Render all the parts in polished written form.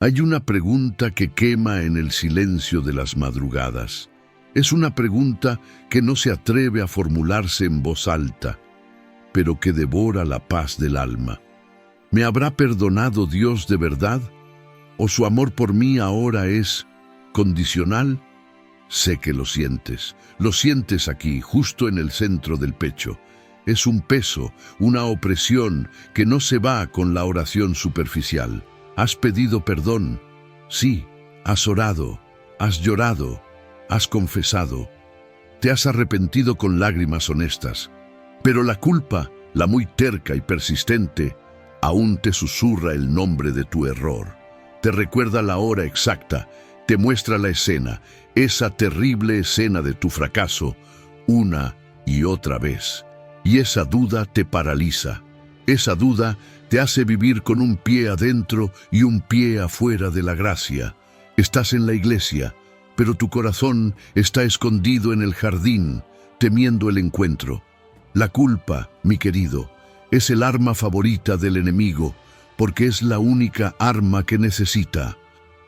Hay una pregunta que quema en el silencio de las madrugadas. Es una pregunta que no se atreve a formularse en voz alta, pero que devora la paz del alma. ¿Me habrá perdonado Dios de verdad? ¿O su amor por mí ahora es condicional? Sé que lo sientes aquí, justo en el centro del pecho. Es un peso, una opresión que no se va con la oración superficial. ¿Has pedido perdón? Sí. ¿Has orado? ¿Has llorado? ¿Has confesado? Te has arrepentido con lágrimas honestas. Pero la culpa, la muy terca y persistente, aún te susurra el nombre de tu error. Te recuerda la hora exacta, te muestra la escena, esa terrible escena de tu fracaso, una y otra vez. Y esa duda te paraliza. Esa duda te hace vivir con un pie adentro y un pie afuera de la gracia. Estás en la iglesia, pero tu corazón está escondido en el jardín, temiendo el encuentro. La culpa, mi querido, es el arma favorita del enemigo, porque es la única arma que necesita.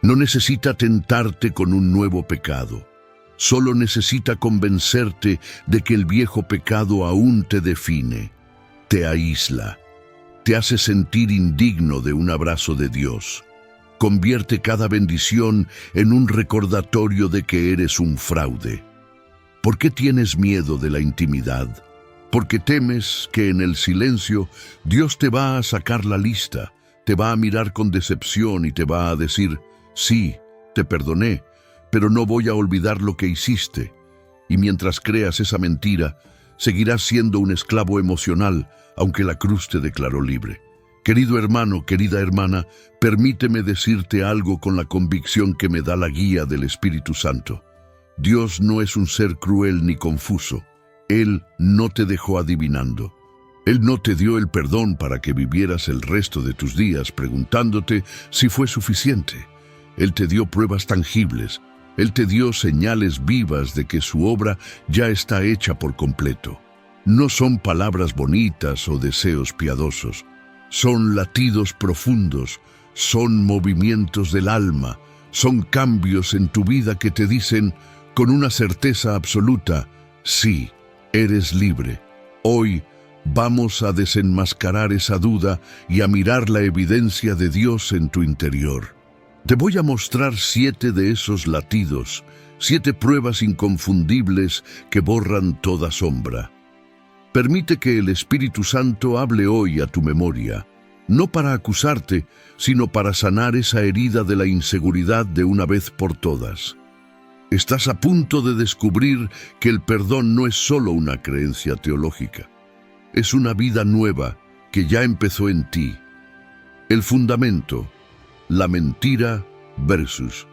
No necesita tentarte con un nuevo pecado. Solo necesita convencerte de que el viejo pecado aún te define. Te aísla. Te hace sentir indigno de un abrazo de Dios. Convierte cada bendición en un recordatorio de que eres un fraude. ¿Por qué tienes miedo de la intimidad? Porque temes que en el silencio Dios te va a sacar la lista, te va a mirar con decepción y te va a decir, sí, te perdoné, pero no voy a olvidar lo que hiciste. Y mientras creas esa mentira, seguirás siendo un esclavo emocional, aunque la cruz te declaró libre. Querido hermano, querida hermana, permíteme decirte algo con la convicción que me da la guía del Espíritu Santo. Dios no es un ser cruel ni confuso. Él no te dejó adivinando. Él no te dio el perdón para que vivieras el resto de tus días preguntándote si fue suficiente. Él te dio pruebas tangibles. Él te dio señales vivas de que su obra ya está hecha por completo. No son palabras bonitas o deseos piadosos. Son latidos profundos, son movimientos del alma, son cambios en tu vida que te dicen con una certeza absoluta, sí, eres libre. Hoy vamos a desenmascarar esa duda y a mirar la evidencia de Dios en tu interior. Te voy a mostrar 7 de esos latidos, 7 pruebas inconfundibles que borran toda sombra. Permite que el Espíritu Santo hable hoy a tu memoria, no para acusarte, sino para sanar esa herida de la inseguridad de una vez por todas. Estás a punto de descubrir que el perdón no es solo una creencia teológica. Es una vida nueva que ya empezó en ti. El fundamento, la mentira versus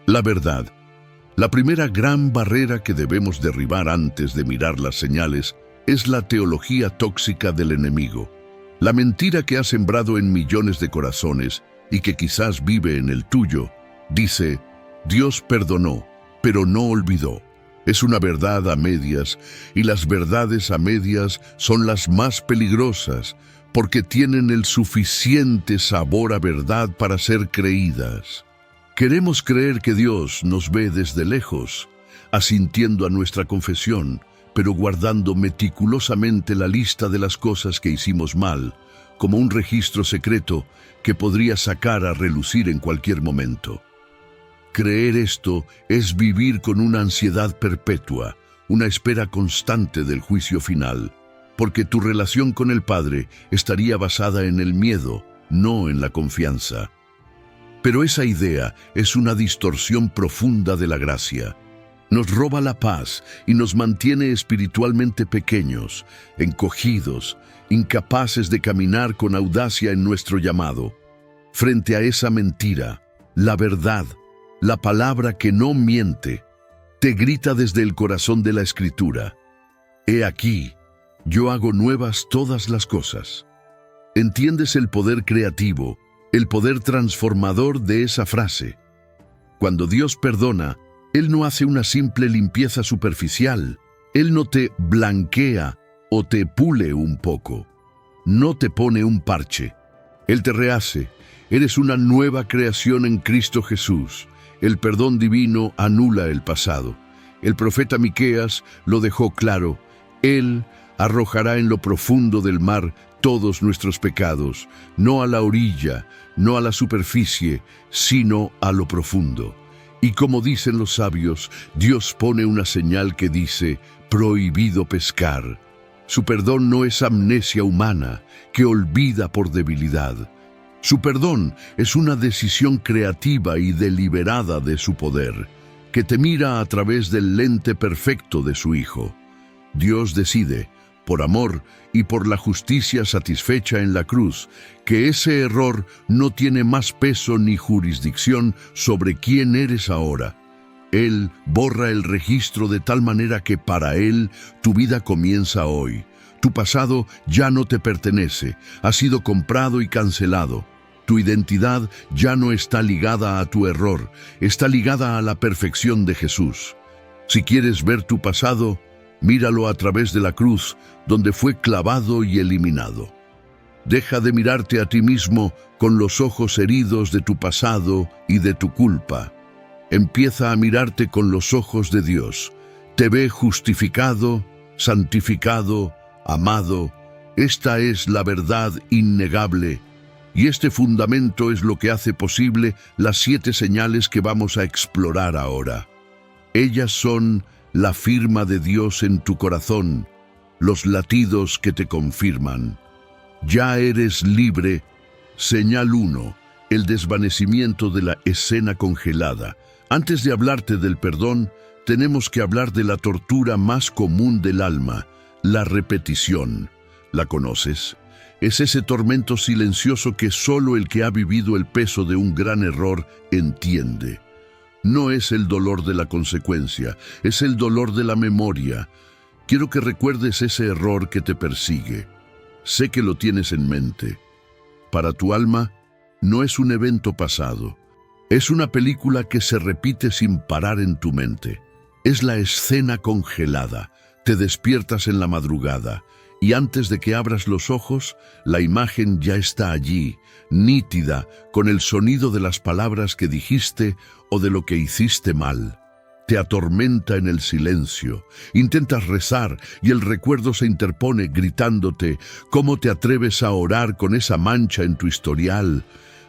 la verdad. La primera gran barrera que debemos derribar antes de mirar las señales es la teología tóxica del enemigo. La mentira que ha sembrado en millones de corazones y que quizás vive en el tuyo, dice, Dios perdonó, pero no olvidó. Es una verdad a medias, y las verdades a medias son las más peligrosas, porque tienen el suficiente sabor a verdad para ser creídas. Queremos creer que Dios nos ve desde lejos, asintiendo a nuestra confesión, pero guardando meticulosamente la lista de las cosas que hicimos mal, como un registro secreto que podría sacar a relucir en cualquier momento. Creer esto es vivir con una ansiedad perpetua, una espera constante del juicio final, porque tu relación con el Padre estaría basada en el miedo, no en la confianza. Pero esa idea es una distorsión profunda de la gracia. Nos roba la paz y nos mantiene espiritualmente pequeños, encogidos, incapaces de caminar con audacia en nuestro llamado. Frente a esa mentira, la verdad, la palabra que no miente, te grita desde el corazón de la Escritura. He aquí, yo hago nuevas todas las cosas. ¿Entiendes el poder creativo, el poder transformador de esa frase? Cuando Dios perdona, Él no hace una simple limpieza superficial. Él no te blanquea o te pule un poco. No te pone un parche. Él te rehace Eres una nueva creación en Cristo Jesús. El perdón divino anula el pasado. El profeta Miqueas lo dejó claro. Él arrojará en lo profundo del mar todos nuestros pecados, no a la orilla, no a la superficie, sino a lo profundo. Y como dicen los sabios, Dios pone una señal que dice, prohibido pescar. Su perdón no es amnesia humana, que olvida por debilidad. Su perdón es una decisión creativa y deliberada de su poder, que te mira a través del lente perfecto de su Hijo. Dios decide, por amor y por la justicia satisfecha en la cruz, que ese error no tiene más peso ni jurisdicción sobre quién eres ahora. Él borra el registro de tal manera que para Él tu vida comienza hoy. Tu pasado ya no te pertenece, ha sido comprado y cancelado. Tu identidad ya no está ligada a tu error, está ligada a la perfección de Jesús. Si quieres ver tu pasado, míralo a través de la cruz, donde fue clavado y eliminado. Deja de mirarte a ti mismo con los ojos heridos de tu pasado y de tu culpa. Empieza a mirarte con los ojos de Dios. Te ve justificado, santificado, amado. Esta es la verdad innegable. Y este fundamento es lo que hace posible las 7 señales que vamos a explorar ahora. Ellas son la firma de Dios en tu corazón, los latidos que te confirman. Ya eres libre. Señal 1. El desvanecimiento de la escena congelada. Antes de hablarte del perdón, tenemos que hablar de la tortura más común del alma, la repetición. ¿La conoces? Es ese tormento silencioso que solo el que ha vivido el peso de un gran error entiende. No es el dolor de la consecuencia, es el dolor de la memoria. Quiero que recuerdes ese error que te persigue. Sé que lo tienes en mente. Para tu alma, no es un evento pasado. Es una película que se repite sin parar en tu mente. Es la escena congelada. Te despiertas en la madrugada. Y antes de que abras los ojos, la imagen ya está allí, nítida, con el sonido de las palabras que dijiste o de lo que hiciste mal. Te atormenta en el silencio. Intentas rezar y el recuerdo se interpone gritándote, ¿cómo te atreves a orar con esa mancha en tu historial?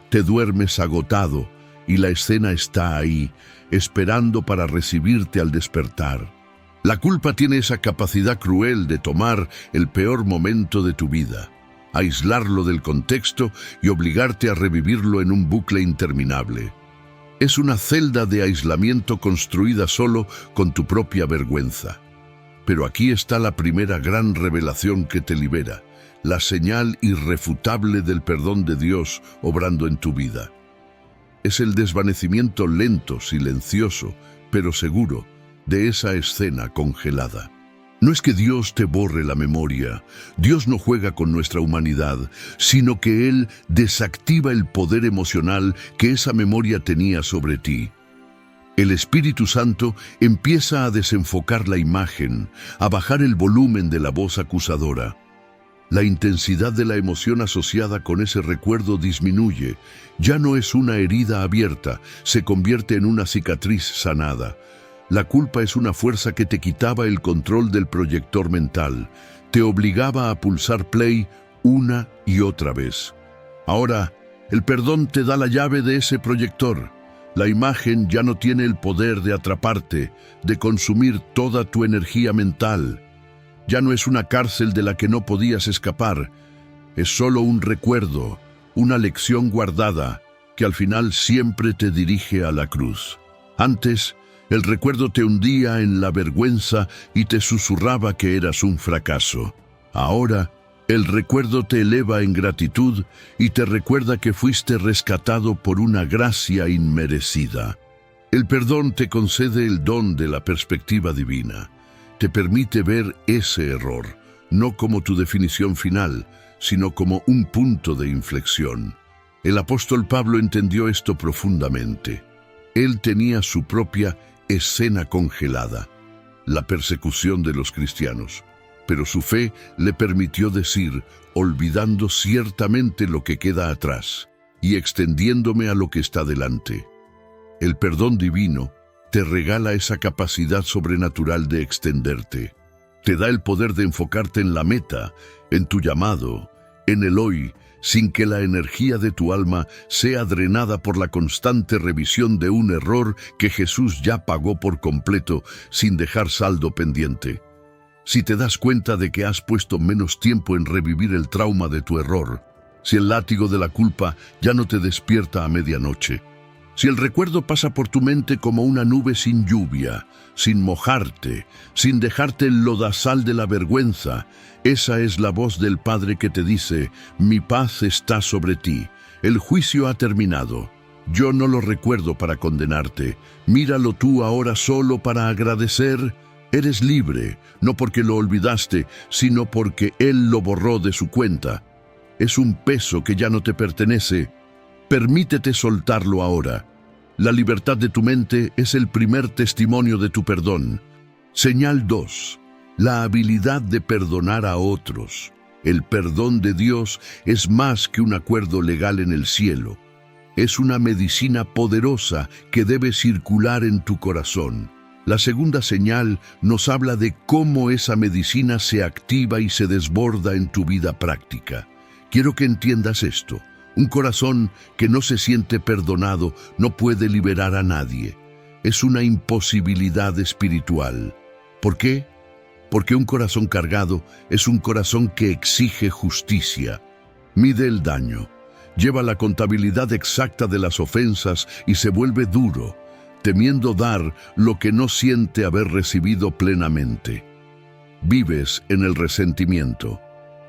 Te duermes agotado y la escena está ahí, esperando para recibirte al despertar. La culpa tiene esa capacidad cruel de tomar el peor momento de tu vida, aislarlo del contexto y obligarte a revivirlo en un bucle interminable. Es una celda de aislamiento construida solo con tu propia vergüenza. Pero aquí está la primera gran revelación que te libera, la señal irrefutable del perdón de Dios obrando en tu vida. Es el desvanecimiento lento, silencioso, pero seguro, de esa escena congelada. No es que Dios te borre la memoria, Dios no juega con nuestra humanidad, sino que Él desactiva el poder emocional que esa memoria tenía sobre ti. El Espíritu Santo empieza a desenfocar la imagen, a bajar el volumen de la voz acusadora. La intensidad de la emoción asociada con ese recuerdo disminuye, ya no es una herida abierta, se convierte en una cicatriz sanada. La culpa es una fuerza que te quitaba el control del proyector mental, te obligaba a pulsar play una y otra vez. Ahora, el perdón te da la llave de ese proyector. La imagen ya no tiene el poder de atraparte, de consumir toda tu energía mental. Ya no es una cárcel de la que no podías escapar, es solo un recuerdo, una lección guardada, que al final siempre te dirige a la cruz. Antes, el recuerdo te hundía en la vergüenza y te susurraba que eras un fracaso. Ahora, el recuerdo te eleva en gratitud y te recuerda que fuiste rescatado por una gracia inmerecida. El perdón te concede el don de la perspectiva divina. Te permite ver ese error, no como tu definición final, sino como un punto de inflexión. El apóstol Pablo entendió esto profundamente. Él tenía su propia escena congelada, la persecución de los cristianos, pero su fe le permitió decir, olvidando ciertamente lo que queda atrás. y extendiéndome a lo que está delante. El perdón divino te regala esa capacidad sobrenatural de extenderte. Te da el poder de enfocarte en la meta, en tu llamado, en el hoy, sin que la energía de tu alma sea drenada por la constante revisión de un error que Jesús ya pagó por completo, sin dejar saldo pendiente. Si te das cuenta de que has puesto menos tiempo en revivir el trauma de tu error, si el látigo de la culpa ya no te despierta a medianoche, si el recuerdo pasa por tu mente como una nube sin lluvia, sin mojarte, sin dejarte el lodazal de la vergüenza, esa es la voz del Padre que te dice: mi paz está sobre ti, el juicio ha terminado. Yo no lo recuerdo para condenarte, míralo tú ahora solo para agradecer. Eres libre, no porque lo olvidaste, sino porque Él lo borró de su cuenta. Es un peso que ya no te pertenece. Permítete soltarlo ahora. La libertad de tu mente es el primer testimonio de tu perdón. Señal 2. La habilidad de perdonar a otros. El perdón de Dios es más que un acuerdo legal en el cielo. Es una medicina poderosa que debe circular en tu corazón. La segunda señal nos habla de cómo esa medicina se activa y se desborda en tu vida práctica. Quiero que entiendas esto. Un corazón que no se siente perdonado no puede liberar a nadie. Es una imposibilidad espiritual. ¿Por qué? Porque un corazón cargado es un corazón que exige justicia. Mide el daño, lleva la contabilidad exacta de las ofensas y se vuelve duro, temiendo dar lo que no siente haber recibido plenamente. Vives en el resentimiento.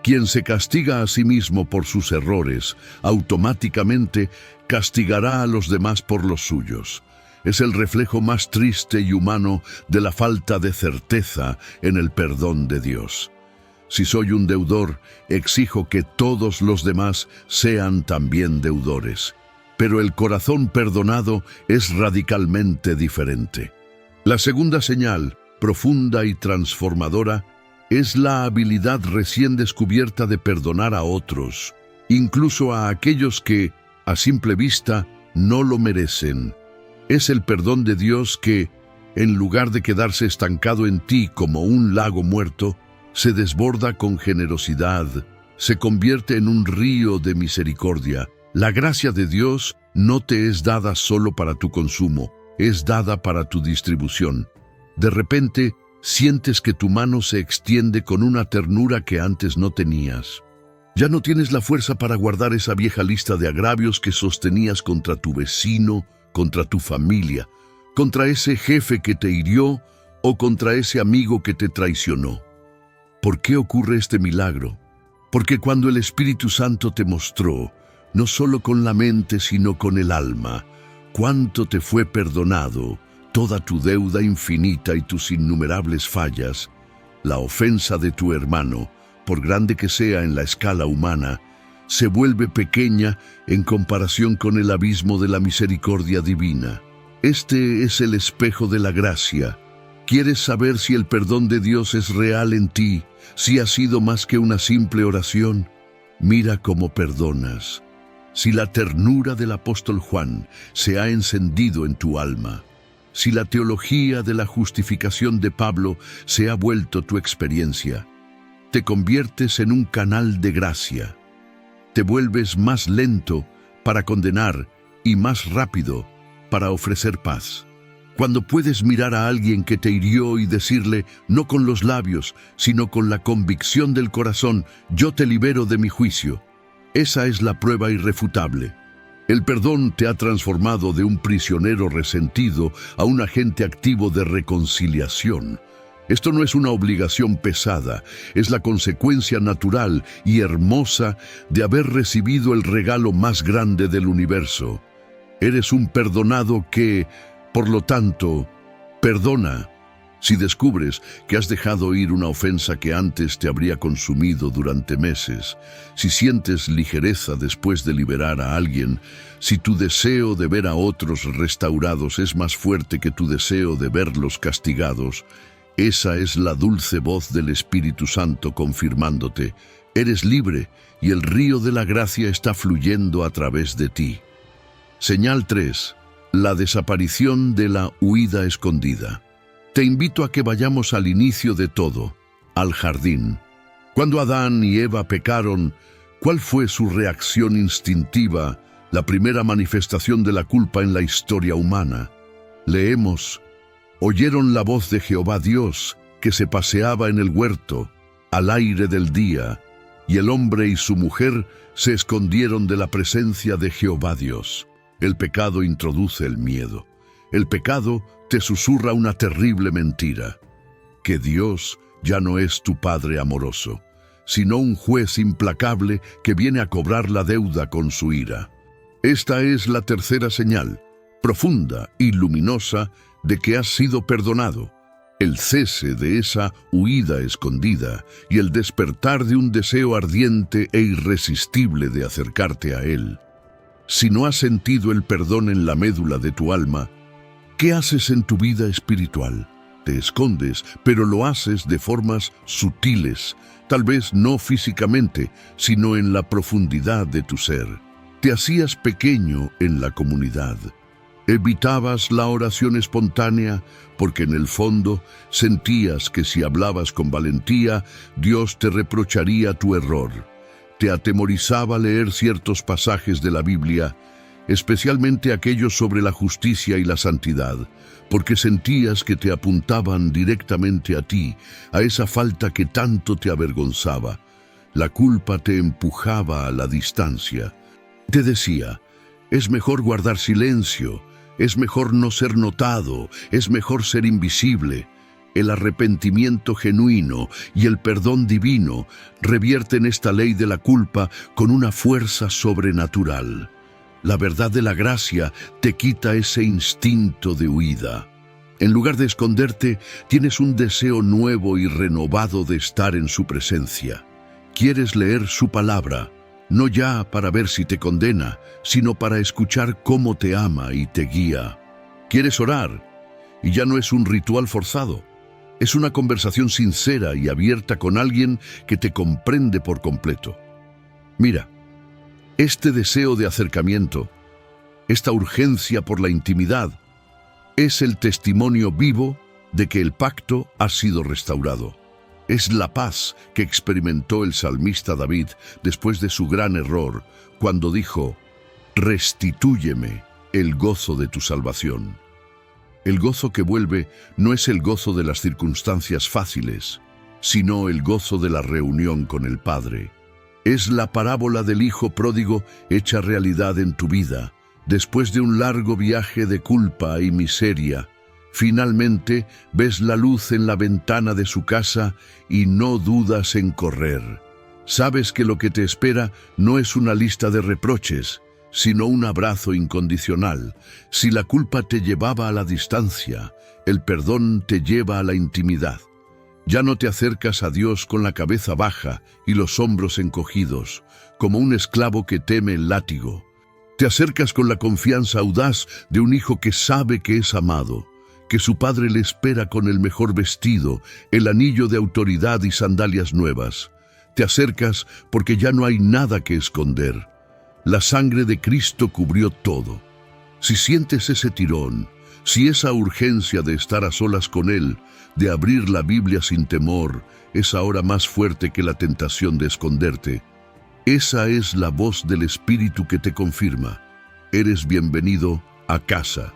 Quien se castiga a sí mismo por sus errores, automáticamente castigará a los demás por los suyos. Es el reflejo más triste y humano de la falta de certeza en el perdón de Dios. Si soy un deudor, exijo que todos los demás sean también deudores. Pero el corazón perdonado es radicalmente diferente. La segunda señal, profunda y transformadora, es la habilidad recién descubierta de perdonar a otros, incluso a aquellos que, a simple vista, no lo merecen. Es el perdón de Dios que, en lugar de quedarse estancado en ti como un lago muerto, se desborda con generosidad, se convierte en un río de misericordia. La gracia de Dios no te es dada solo para tu consumo, es dada para tu distribución. De repente, sientes que tu mano se extiende con una ternura que antes no tenías. Ya no tienes la fuerza para guardar esa vieja lista de agravios que sostenías contra tu vecino, contra tu familia, contra ese jefe que te hirió o contra ese amigo que te traicionó. ¿Por qué ocurre este milagro? Porque cuando el Espíritu Santo te mostró, no solo con la mente sino con el alma, cuánto te fue perdonado, toda tu deuda infinita y tus innumerables fallas, la ofensa de tu hermano, por grande que sea en la escala humana, se vuelve pequeña en comparación con el abismo de la misericordia divina. Este es el espejo de la gracia. ¿Quieres saber si el perdón de Dios es real en ti, si ha sido más que una simple oración? Mira cómo perdonas. Si la ternura del apóstol Juan se ha encendido en tu alma, si la teología de la justificación de Pablo se ha vuelto tu experiencia, te conviertes en un canal de gracia. Te vuelves más lento para condenar y más rápido para ofrecer paz. Cuando puedes mirar a alguien que te hirió y decirle, no con los labios, sino con la convicción del corazón, yo te libero de mi juicio. Esa es la prueba irrefutable. El perdón te ha transformado de un prisionero resentido a un agente activo de reconciliación. Esto no es una obligación pesada, es la consecuencia natural y hermosa de haber recibido el regalo más grande del universo. Eres un perdonado que, por lo tanto, perdona. Si descubres que has dejado ir una ofensa que antes te habría consumido durante meses, si sientes ligereza después de liberar a alguien, si tu deseo de ver a otros restaurados es más fuerte que tu deseo de verlos castigados, esa es la dulce voz del Espíritu Santo confirmándote Eres libre y el río de la gracia está fluyendo a través de ti. Señal 3. La desaparición de la huida escondida. Te invito a que vayamos al inicio de todo, al jardín. Cuando Adán y Eva pecaron, ¿cuál fue su reacción instintiva, la primera manifestación de la culpa en la historia humana? Leemos: oyeron la voz de Jehová Dios, que se paseaba en el huerto, al aire del día, y el hombre y su mujer se escondieron de la presencia de Jehová Dios. El pecado introduce el miedo. El pecado te susurra una terrible mentira: que Dios ya no es tu Padre amoroso, sino un juez implacable que viene a cobrar la deuda con su ira. Esta es la tercera señal, profunda y luminosa, de que has sido perdonado. El cese de esa huida escondida y el despertar de un deseo ardiente e irresistible de acercarte a Él. Si no has sentido el perdón en la médula de tu alma, ¿qué haces en tu vida espiritual? Te escondes, pero lo haces de formas sutiles, tal vez no físicamente, sino en la profundidad de tu ser. Te hacías pequeño en la comunidad. Evitabas la oración espontánea porque en el fondo sentías que si hablabas con valentía, Dios te reprocharía tu error. Te atemorizaba leer ciertos pasajes de la Biblia, especialmente aquellos sobre la justicia y la santidad, porque sentías que te apuntaban directamente a ti, a esa falta que tanto te avergonzaba. La culpa te empujaba a la distancia. Te decía: es mejor guardar silencio, es mejor no ser notado, es mejor ser invisible. El arrepentimiento genuino y el perdón divino revierten esta ley de la culpa con una fuerza sobrenatural. La verdad de la gracia te quita ese instinto de huida. En lugar de esconderte, tienes un deseo nuevo y renovado de estar en su presencia. Quieres leer su palabra, no ya para ver si te condena, sino para escuchar cómo te ama y te guía. Quieres orar, y ya no es un ritual forzado. Es una conversación sincera y abierta con alguien que te comprende por completo. Mira, este deseo de acercamiento, esta urgencia por la intimidad, es el testimonio vivo de que el pacto ha sido restaurado. Es la paz que experimentó el salmista David después de su gran error, cuando dijo: «Restitúyeme el gozo de tu salvación». El gozo que vuelve no es el gozo de las circunstancias fáciles, sino el gozo de la reunión con el Padre. Es la parábola del Hijo pródigo hecha realidad en tu vida. Después de un largo viaje de culpa y miseria, finalmente ves la luz en la ventana de su casa y no dudas en correr. Sabes que lo que te espera no es una lista de reproches, sino un abrazo incondicional. Si la culpa te llevaba a la distancia, el perdón te lleva a la intimidad. Ya no te acercas a Dios con la cabeza baja y los hombros encogidos, como un esclavo que teme el látigo. Te acercas con la confianza audaz de un hijo que sabe que es amado, que su padre le espera con el mejor vestido, el anillo de autoridad y sandalias nuevas. Te acercas porque ya no hay nada que esconder. La sangre de Cristo cubrió todo. Si sientes ese tirón, si esa urgencia de estar a solas con Él, de abrir la Biblia sin temor, es ahora más fuerte que la tentación de esconderte, esa es la voz del Espíritu que te confirma: eres bienvenido a casa.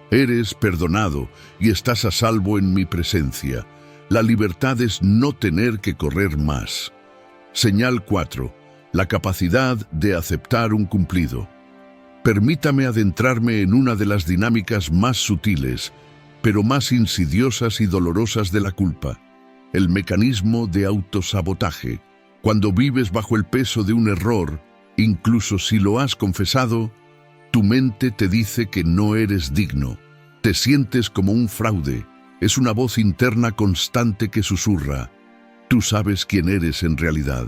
Eres perdonado y estás a salvo en mi presencia. La libertad es no tener que correr más. Señal 4. La capacidad de aceptar un cumplido. Permítame adentrarme en una de las dinámicas más sutiles, pero más insidiosas y dolorosas de la culpa: el mecanismo de autosabotaje. Cuando vives bajo el peso de un error, incluso si lo has confesado, tu mente te dice que no eres digno. Te sientes como un fraude. Es una voz interna constante que susurra: tú sabes quién eres en realidad.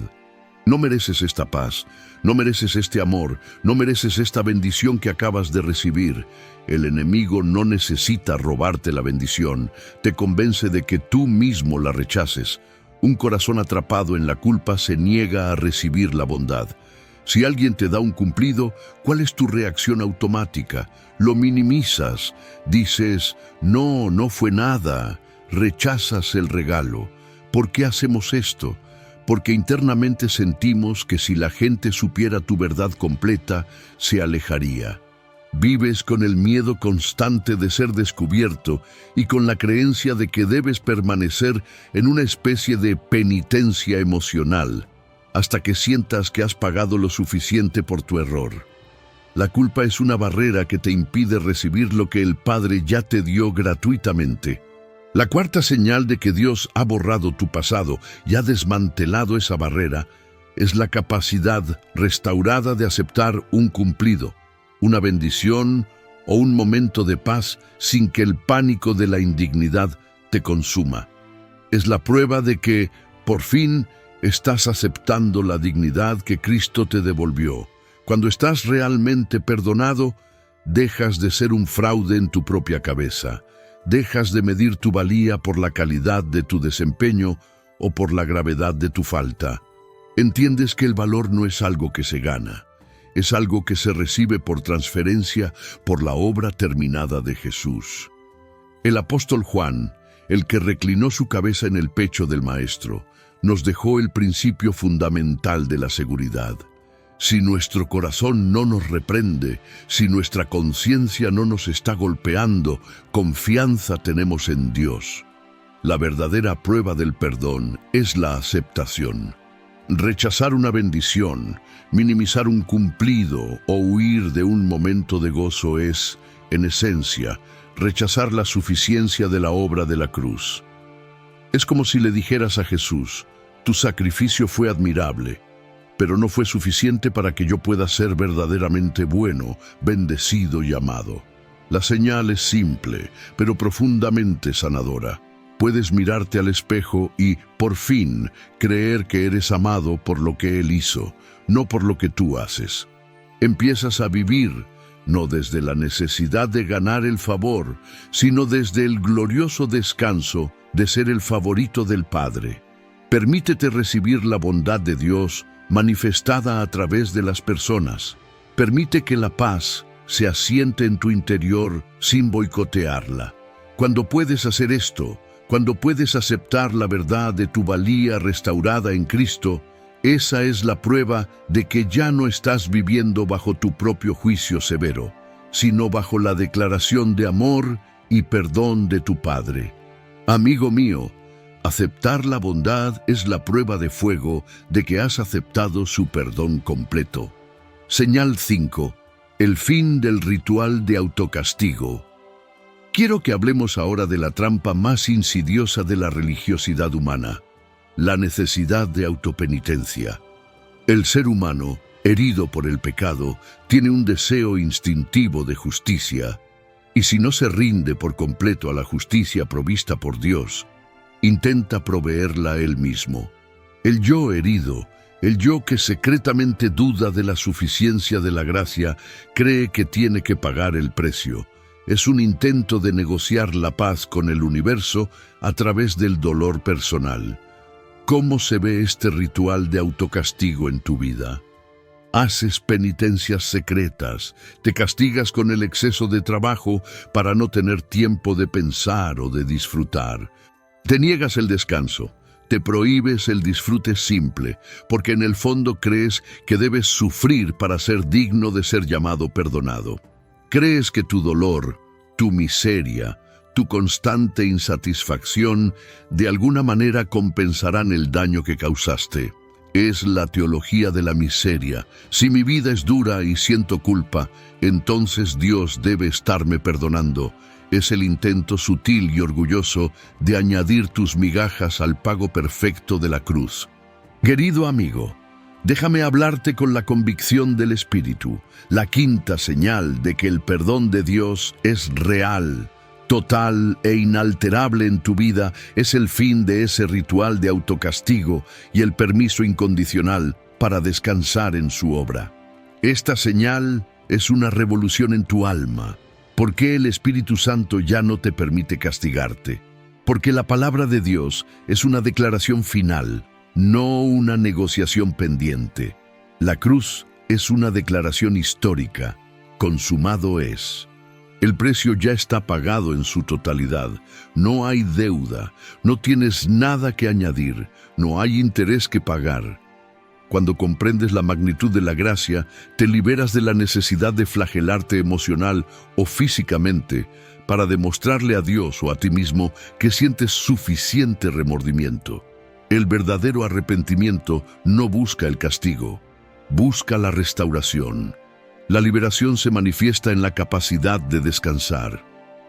No mereces esta paz, no mereces este amor, no mereces esta bendición que acabas de recibir. El enemigo no necesita robarte la bendición, te convence de que tú mismo la rechaces. Un corazón atrapado en la culpa se niega a recibir la bondad. Si alguien te da un cumplido, ¿cuál es tu reacción automática? Lo minimizas, dices, no, no fue nada, rechazas el regalo. ¿Por qué hacemos esto? Porque internamente sentimos que si la gente supiera tu verdad completa, se alejaría. Vives con el miedo constante de ser descubierto y con la creencia de que debes permanecer en una especie de penitencia emocional, hasta que sientas que has pagado lo suficiente por tu error. La culpa es una barrera que te impide recibir lo que el Padre ya te dio gratuitamente. La cuarta señal de que Dios ha borrado tu pasado y ha desmantelado esa barrera es la capacidad restaurada de aceptar un cumplido, una bendición o un momento de paz sin que el pánico de la indignidad te consuma. Es la prueba de que, por fin, estás aceptando la dignidad que Cristo te devolvió. Cuando estás realmente perdonado, dejas de ser un fraude en tu propia cabeza. Dejas de medir tu valía por la calidad de tu desempeño o por la gravedad de tu falta. Entiendes que el valor no es algo que se gana. Es algo que se recibe por transferencia por la obra terminada de Jesús. El apóstol Juan, el que reclinó su cabeza en el pecho del Maestro, nos dejó el principio fundamental de la seguridad. Si nuestro corazón no nos reprende, si nuestra conciencia no nos está golpeando, confianza tenemos en Dios. La verdadera prueba del perdón es la aceptación. Rechazar una bendición, minimizar un cumplido o huir de un momento de gozo es, en esencia, rechazar la suficiencia de la obra de la cruz. Es como si le dijeras a Jesús, tu sacrificio fue admirable, pero no fue suficiente para que yo pueda ser verdaderamente bueno, bendecido y amado. La señal es simple, pero profundamente sanadora. Puedes mirarte al espejo y, por fin, creer que eres amado por lo que Él hizo, no por lo que tú haces. Empiezas a vivir, no desde la necesidad de ganar el favor, sino desde el glorioso descanso de ser el favorito del Padre. Permítete recibir la bondad de Dios manifestada a través de las personas. Permite que la paz se asiente en tu interior sin boicotearla. Cuando puedes hacer esto, cuando puedes aceptar la verdad de tu valía restaurada en Cristo, esa es la prueba de que ya no estás viviendo bajo tu propio juicio severo, sino bajo la declaración de amor y perdón de tu Padre. Amigo mío, aceptar la bondad es la prueba de fuego de que has aceptado su perdón completo. Señal 5. El fin del ritual de autocastigo. Quiero que hablemos ahora de la trampa más insidiosa de la religiosidad humana, la necesidad de autopenitencia. El ser humano, herido por el pecado, tiene un deseo instintivo de justicia, y si no se rinde por completo a la justicia provista por Dios, intenta proveerla él mismo. El yo herido, el yo que secretamente duda de la suficiencia de la gracia, cree que tiene que pagar el precio. Es un intento de negociar la paz con el universo a través del dolor personal. ¿Cómo se ve este ritual de autocastigo en tu vida? Haces penitencias secretas, te castigas con el exceso de trabajo para no tener tiempo de pensar o de disfrutar. Te niegas el descanso, te prohíbes el disfrute simple, porque en el fondo crees que debes sufrir para ser digno de ser llamado perdonado. Crees que tu dolor, tu miseria, tu constante insatisfacción, de alguna manera compensarán el daño que causaste. Es la teología de la miseria. Si mi vida es dura y siento culpa, entonces Dios debe estarme perdonando. Es el intento sutil y orgulloso de añadir tus migajas al pago perfecto de la cruz. Querido amigo, déjame hablarte con la convicción del Espíritu. La quinta señal de que el perdón de Dios es real, total e inalterable en tu vida es el fin de ese ritual de autocastigo y el permiso incondicional para descansar en su obra. Esta señal es una revolución en tu alma. ¿Por qué el Espíritu Santo ya no te permite castigarte? Porque la palabra de Dios es una declaración final, no una negociación pendiente. La cruz es una declaración histórica. Consumado es. El precio ya está pagado en su totalidad. No hay deuda, no tienes nada que añadir, no hay interés que pagar. Cuando comprendes la magnitud de la gracia, te liberas de la necesidad de flagelarte emocional o físicamente para demostrarle a Dios o a ti mismo que sientes suficiente remordimiento. El verdadero arrepentimiento no busca el castigo, busca la restauración. La liberación se manifiesta en la capacidad de descansar.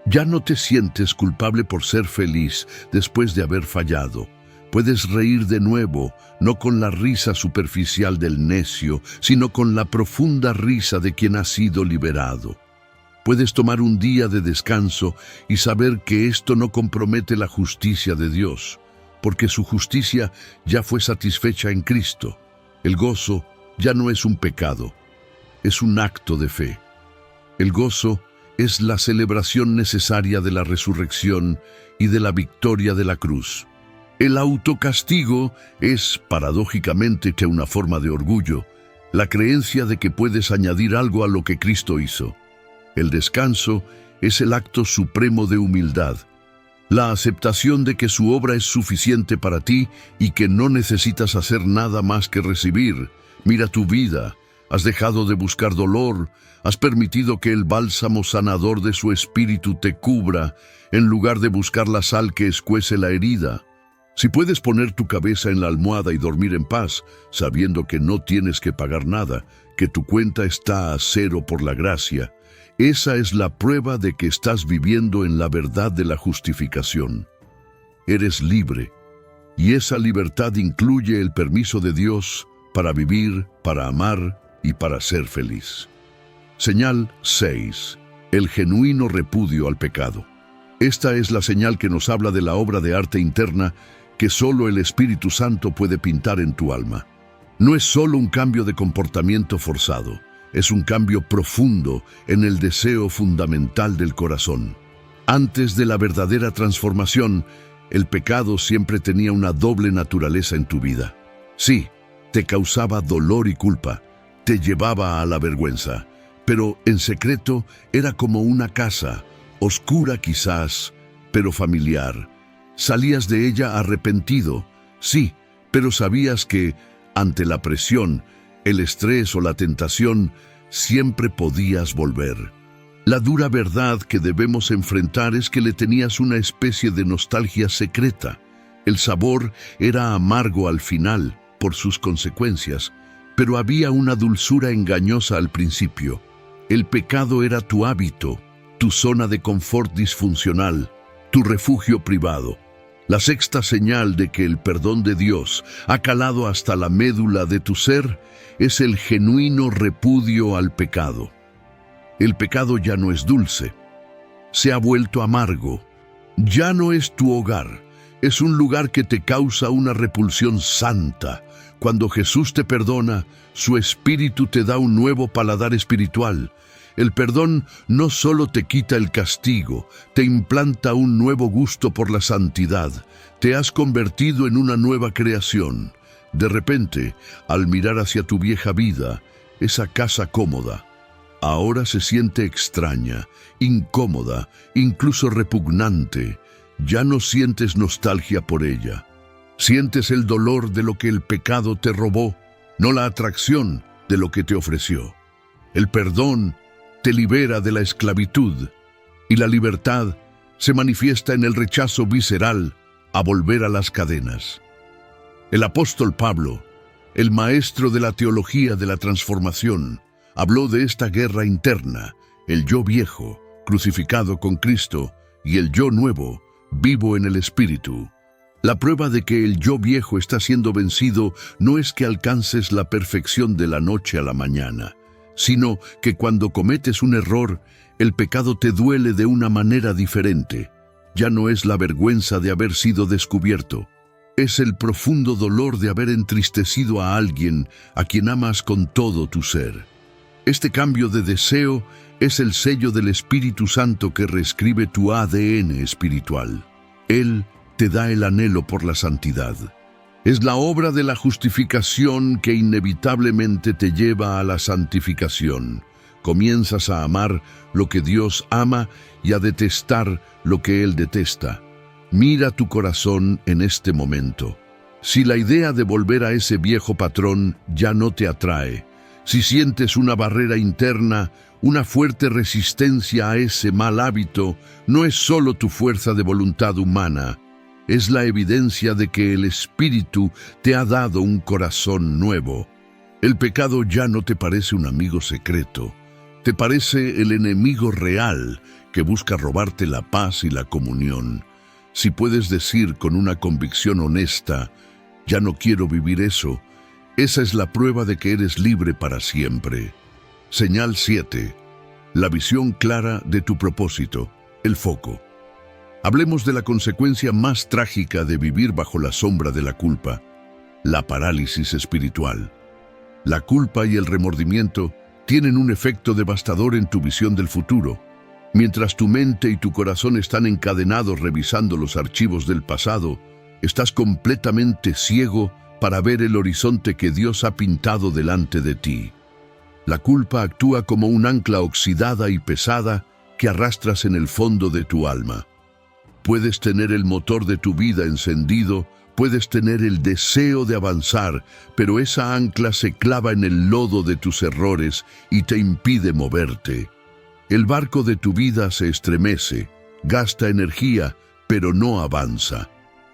Ya no te sientes culpable por ser feliz después de haber fallado. Puedes reír de nuevo, no con la risa superficial del necio, sino con la profunda risa de quien ha sido liberado. Puedes tomar un día de descanso y saber que esto no compromete la justicia de Dios, porque su justicia ya fue satisfecha en Cristo. El gozo ya no es un pecado, es un acto de fe. El gozo es la celebración necesaria de la resurrección y de la victoria de la cruz. El autocastigo es, paradójicamente, una forma de orgullo, la creencia de que puedes añadir algo a lo que Cristo hizo. El descanso es el acto supremo de humildad, la aceptación de que su obra es suficiente para ti y que no necesitas hacer nada más que recibir. Mira tu vida. Has dejado de buscar dolor, has permitido que el bálsamo sanador de su espíritu te cubra, en lugar de buscar la sal que escuece la herida. Si puedes poner tu cabeza en la almohada y dormir en paz, sabiendo que no tienes que pagar nada, que tu cuenta está a cero por la gracia, esa es la prueba de que estás viviendo en la verdad de la justificación. Eres libre, y esa libertad incluye el permiso de Dios para vivir, para amar y para ser feliz. Señal 6. El genuino repudio al pecado. Esta es la señal que nos habla de la obra de arte interna que solo el Espíritu Santo puede pintar en tu alma. No es solo un cambio de comportamiento forzado, es un cambio profundo en el deseo fundamental del corazón. Antes de la verdadera transformación, el pecado siempre tenía una doble naturaleza en tu vida. Sí, te causaba dolor y culpa, te llevaba a la vergüenza, pero en secreto era como una casa, oscura quizás, pero familiar. Salías de ella arrepentido, sí, pero sabías que, ante la presión, el estrés o la tentación, siempre podías volver. La dura verdad que debemos enfrentar es que le tenías una especie de nostalgia secreta. El sabor era amargo al final, por sus consecuencias, pero había una dulzura engañosa al principio. El pecado era tu hábito, tu zona de confort disfuncional, tu refugio privado. La sexta señal de que el perdón de Dios ha calado hasta la médula de tu ser es el genuino repudio al pecado. El pecado ya no es dulce, se ha vuelto amargo. Ya no es tu hogar, es un lugar que te causa una repulsión santa. Cuando Jesús te perdona, su Espíritu te da un nuevo paladar espiritual. El perdón no solo te quita el castigo, te implanta un nuevo gusto por la santidad. Te has convertido en una nueva creación. De repente, al mirar hacia tu vieja vida, esa casa cómoda, ahora se siente extraña, incómoda, incluso repugnante. Ya no sientes nostalgia por ella. Sientes el dolor de lo que el pecado te robó, no la atracción de lo que te ofreció. El perdón te libera de la esclavitud y la libertad se manifiesta en el rechazo visceral a volver a las cadenas. El apóstol Pablo, el maestro de la teología de la transformación, habló de esta guerra interna, el yo viejo, crucificado con Cristo, y el yo nuevo, vivo en el Espíritu. La prueba de que el yo viejo está siendo vencido no es que alcances la perfección de la noche a la mañana, sino que cuando cometes un error, el pecado te duele de una manera diferente. Ya no es la vergüenza de haber sido descubierto, es el profundo dolor de haber entristecido a alguien a quien amas con todo tu ser. Este cambio de deseo es el sello del Espíritu Santo que reescribe tu ADN espiritual. Él te da el anhelo por la santidad. Es la obra de la justificación que inevitablemente te lleva a la santificación. Comienzas a amar lo que Dios ama y a detestar lo que Él detesta. Mira tu corazón en este momento. Si la idea de volver a ese viejo patrón ya no te atrae, si sientes una barrera interna, una fuerte resistencia a ese mal hábito, no es solo tu fuerza de voluntad humana, es la evidencia de que el Espíritu te ha dado un corazón nuevo. El pecado ya no te parece un amigo secreto, te parece el enemigo real que busca robarte la paz y la comunión. Si puedes decir con una convicción honesta, ya no quiero vivir eso, esa es la prueba de que eres libre para siempre. Señal 7. La visión clara de tu propósito, el foco. Hablemos de la consecuencia más trágica de vivir bajo la sombra de la culpa, la parálisis espiritual. La culpa y el remordimiento tienen un efecto devastador en tu visión del futuro. Mientras tu mente y tu corazón están encadenados revisando los archivos del pasado, estás completamente ciego para ver el horizonte que Dios ha pintado delante de ti. La culpa actúa como un ancla oxidada y pesada que arrastras en el fondo de tu alma. Puedes tener el motor de tu vida encendido, puedes tener el deseo de avanzar, pero esa ancla se clava en el lodo de tus errores y te impide moverte. El barco de tu vida se estremece, gasta energía, pero no avanza.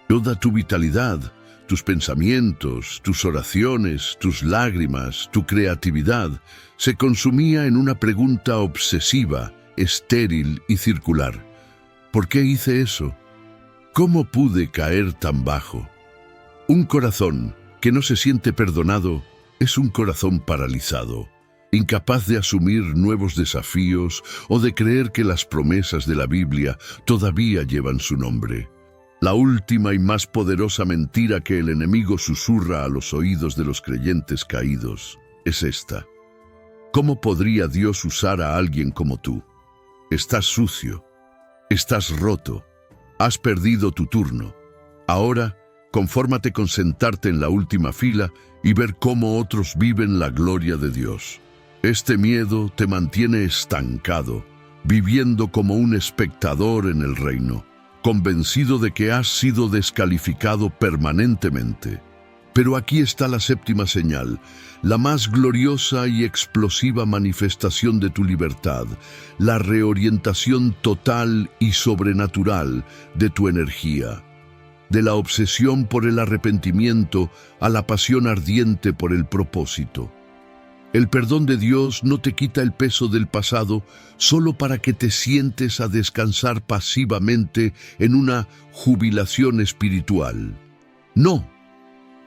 Toda tu vitalidad, tus pensamientos, tus oraciones, tus lágrimas, tu creatividad, se consumía en una pregunta obsesiva, estéril y circular. ¿Por qué hice eso? ¿Cómo pude caer tan bajo? Un corazón que no se siente perdonado es un corazón paralizado, incapaz de asumir nuevos desafíos o de creer que las promesas de la Biblia todavía llevan su nombre. La última y más poderosa mentira que el enemigo susurra a los oídos de los creyentes caídos es esta. ¿Cómo podría Dios usar a alguien como tú? Estás sucio, estás roto, has perdido tu turno. Ahora, confórmate con sentarte en la última fila y ver cómo otros viven la gloria de Dios. Este miedo te mantiene estancado, viviendo como un espectador en el reino, convencido de que has sido descalificado permanentemente. Pero aquí está la séptima señal, la más gloriosa y explosiva manifestación de tu libertad, la reorientación total y sobrenatural de tu energía. De la obsesión por el arrepentimiento a la pasión ardiente por el propósito. El perdón de Dios no te quita el peso del pasado solo para que te sientes a descansar pasivamente en una jubilación espiritual. No,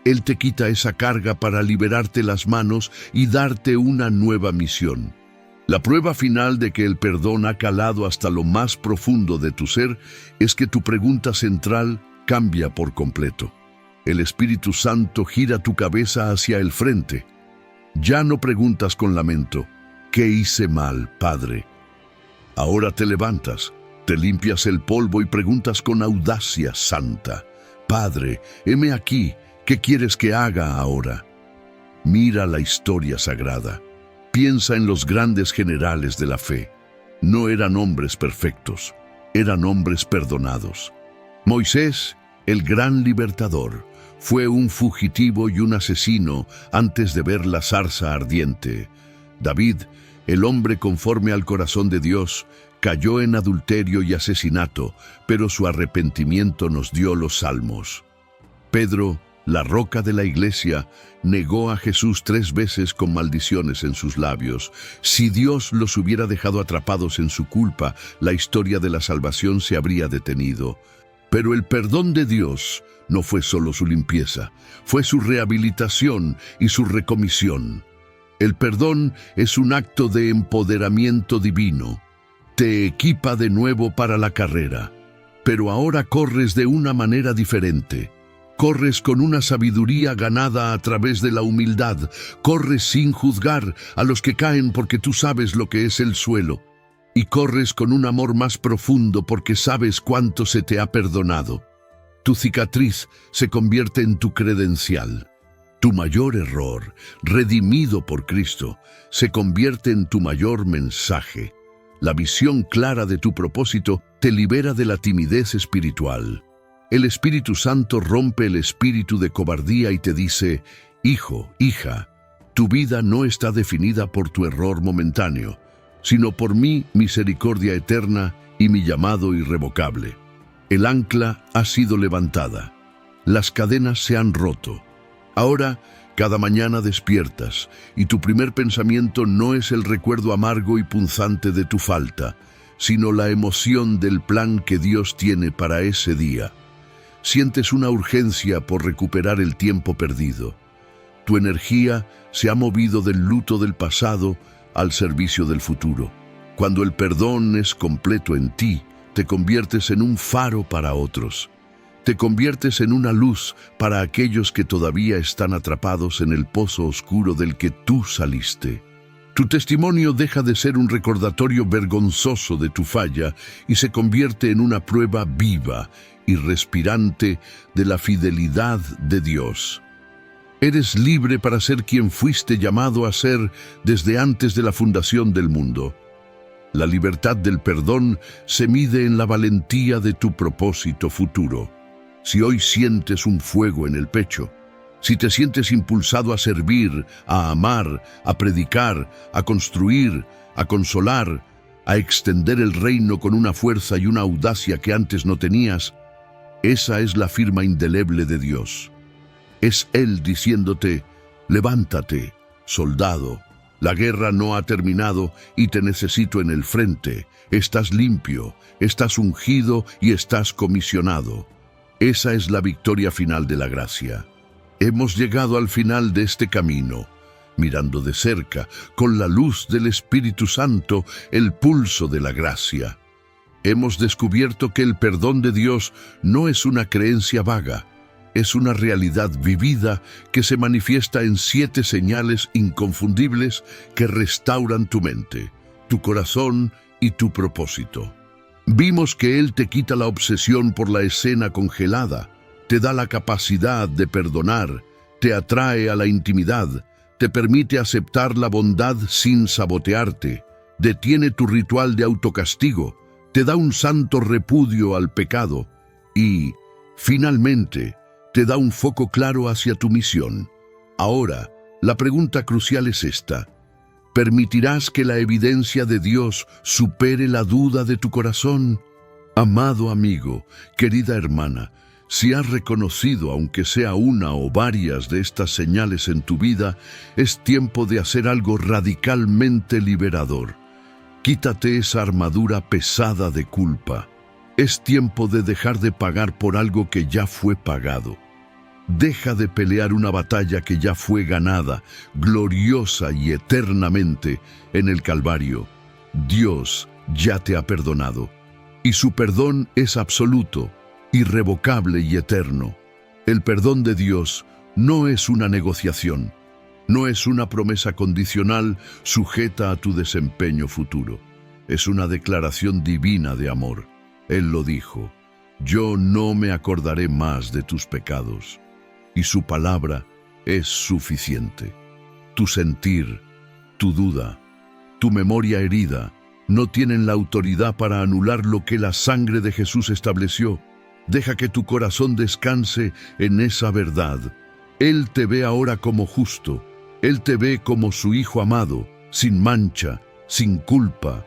Él te quita esa carga para liberarte las manos y darte una nueva misión. La prueba final de que el perdón ha calado hasta lo más profundo de tu ser es que tu pregunta central cambia por completo. El Espíritu Santo gira tu cabeza hacia el frente. Ya no preguntas con lamento, ¿qué hice mal, Padre? Ahora te levantas, te limpias el polvo y preguntas con audacia santa, Padre, heme aquí, ¿qué quieres que haga ahora? Mira la historia sagrada. Piensa en los grandes generales de la fe. No eran hombres perfectos, eran hombres perdonados. Moisés, el gran libertador, fue un fugitivo y un asesino antes de ver la zarza ardiente. David, el hombre conforme al corazón de Dios, cayó en adulterio y asesinato, pero su arrepentimiento nos dio los salmos. Pedro, la roca de la iglesia, negó a Jesús 3 veces con maldiciones en sus labios. Si Dios los hubiera dejado atrapados en su culpa, la historia de la salvación se habría detenido. Pero el perdón de Dios no fue solo su limpieza, fue su rehabilitación y su recomisión. El perdón es un acto de empoderamiento divino. Te equipa de nuevo para la carrera, pero ahora corres de una manera diferente. Corres con una sabiduría ganada a través de la humildad. Corres sin juzgar a los que caen porque tú sabes lo que es el suelo. y corres con un amor más profundo porque sabes cuánto se te ha perdonado. Tu cicatriz se convierte en tu credencial. Tu mayor error, redimido por Cristo, se convierte en tu mayor mensaje. La visión clara de tu propósito te libera de la timidez espiritual. El Espíritu Santo rompe el espíritu de cobardía y te dice: hijo, hija, tu vida no está definida por tu error momentáneo, sino por mi misericordia eterna y mi llamado irrevocable. El ancla ha sido levantada. Las cadenas se han roto. Ahora, cada mañana despiertas y tu primer pensamiento no es el recuerdo amargo y punzante de tu falta, sino la emoción del plan que Dios tiene para ese día. Sientes una urgencia por recuperar el tiempo perdido. Tu energía se ha movido del luto del pasado al servicio del futuro. Cuando el perdón es completo en ti, te conviertes en un faro para otros. Te conviertes en una luz para aquellos que todavía están atrapados en el pozo oscuro del que tú saliste. Tu testimonio deja de ser un recordatorio vergonzoso de tu falla y se convierte en una prueba viva y respirante de la fidelidad de Dios. Eres libre para ser quien fuiste llamado a ser desde antes de la fundación del mundo. La libertad del perdón se mide en la valentía de tu propósito futuro. Si hoy sientes un fuego en el pecho, si te sientes impulsado a servir, a amar, a predicar, a construir, a consolar, a extender el reino con una fuerza y una audacia que antes no tenías, esa es la firma indeleble de Dios. Es Él diciéndote: levántate, soldado, la guerra no ha terminado y te necesito en el frente. Estás limpio, estás ungido y estás comisionado. Esa es la victoria final de la gracia. Hemos llegado al final de este camino, mirando de cerca, con la luz del Espíritu Santo, el pulso de la gracia. Hemos descubierto que el perdón de Dios no es una creencia vaga, es una realidad vivida que se manifiesta en 7 señales inconfundibles que restauran tu mente, tu corazón y tu propósito. Vimos que Él te quita la obsesión por la escena congelada, te da la capacidad de perdonar, te atrae a la intimidad, te permite aceptar la bondad sin sabotearte, detiene tu ritual de autocastigo, te da un santo repudio al pecado y, finalmente, te da un foco claro hacia tu misión. Ahora, la pregunta crucial es esta: ¿permitirás que la evidencia de Dios supere la duda de tu corazón? Amado amigo, querida hermana, si has reconocido, aunque sea una o varias de estas señales en tu vida, es tiempo de hacer algo radicalmente liberador. Quítate esa armadura pesada de culpa. Es tiempo de dejar de pagar por algo que ya fue pagado. Deja de pelear una batalla que ya fue ganada, gloriosa y eternamente, en el Calvario. Dios ya te ha perdonado, y su perdón es absoluto, irrevocable y eterno. El perdón de Dios no es una negociación, no es una promesa condicional sujeta a tu desempeño futuro. Es una declaración divina de amor. Él lo dijo: yo no me acordaré más de tus pecados. Y su palabra es suficiente. Tu sentir, tu duda, tu memoria herida no tienen la autoridad para anular lo que la sangre de Jesús estableció. Deja que tu corazón descanse en esa verdad. Él te ve ahora como justo. Él te ve como su Hijo amado, sin mancha, sin culpa.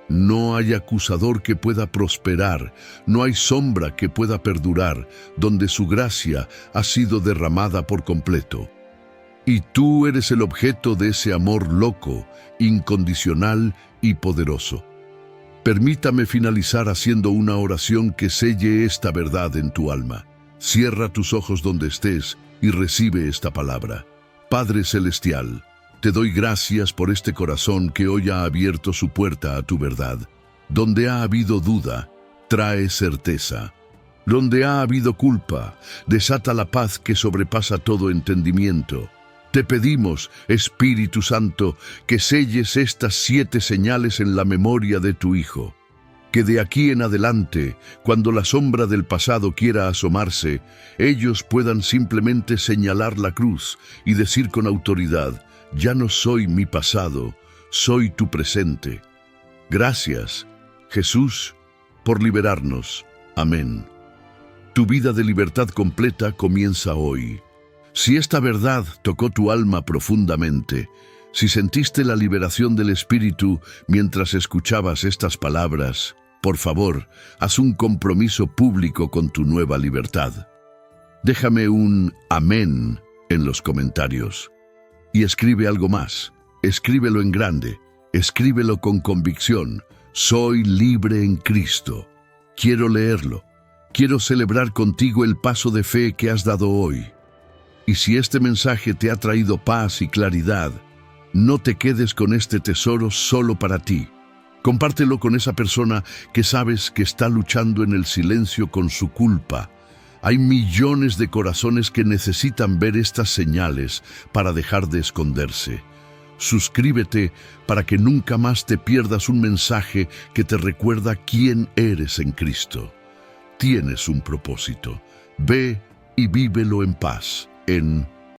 No hay acusador que pueda prosperar, no hay sombra que pueda perdurar, donde su gracia ha sido derramada por completo. Y tú eres el objeto de ese amor loco, incondicional y poderoso. Permítame finalizar haciendo una oración que selle esta verdad en tu alma. Cierra tus ojos donde estés y recibe esta palabra. Padre Celestial, te doy gracias por este corazón que hoy ha abierto su puerta a tu verdad. Donde ha habido duda, trae certeza. Donde ha habido culpa, desata la paz que sobrepasa todo entendimiento. Te pedimos, Espíritu Santo, que selles estas 7 señales en la memoria de tu Hijo. Que de aquí en adelante, cuando la sombra del pasado quiera asomarse, ellos puedan simplemente señalar la cruz y decir con autoridad: ya no soy mi pasado, soy tu presente. Gracias, Jesús, por liberarnos. Amén. Tu vida de libertad completa comienza hoy. Si esta verdad tocó tu alma profundamente, si sentiste la liberación del Espíritu mientras escuchabas estas palabras, por favor, haz un compromiso público con tu nueva libertad. Déjame un amén en los comentarios. Y escribe algo más. Escríbelo en grande. Escríbelo con convicción. Soy libre en Cristo. Quiero leerlo. Quiero celebrar contigo el paso de fe que has dado hoy. Y si este mensaje te ha traído paz y claridad, no te quedes con este tesoro solo para ti. Compártelo con esa persona que sabes que está luchando en el silencio con su culpa. Hay millones de corazones que necesitan ver estas señales para dejar de esconderse. Suscríbete para que nunca más te pierdas un mensaje que te recuerda quién eres en Cristo. Tienes un propósito. Ve y vívelo en paz. En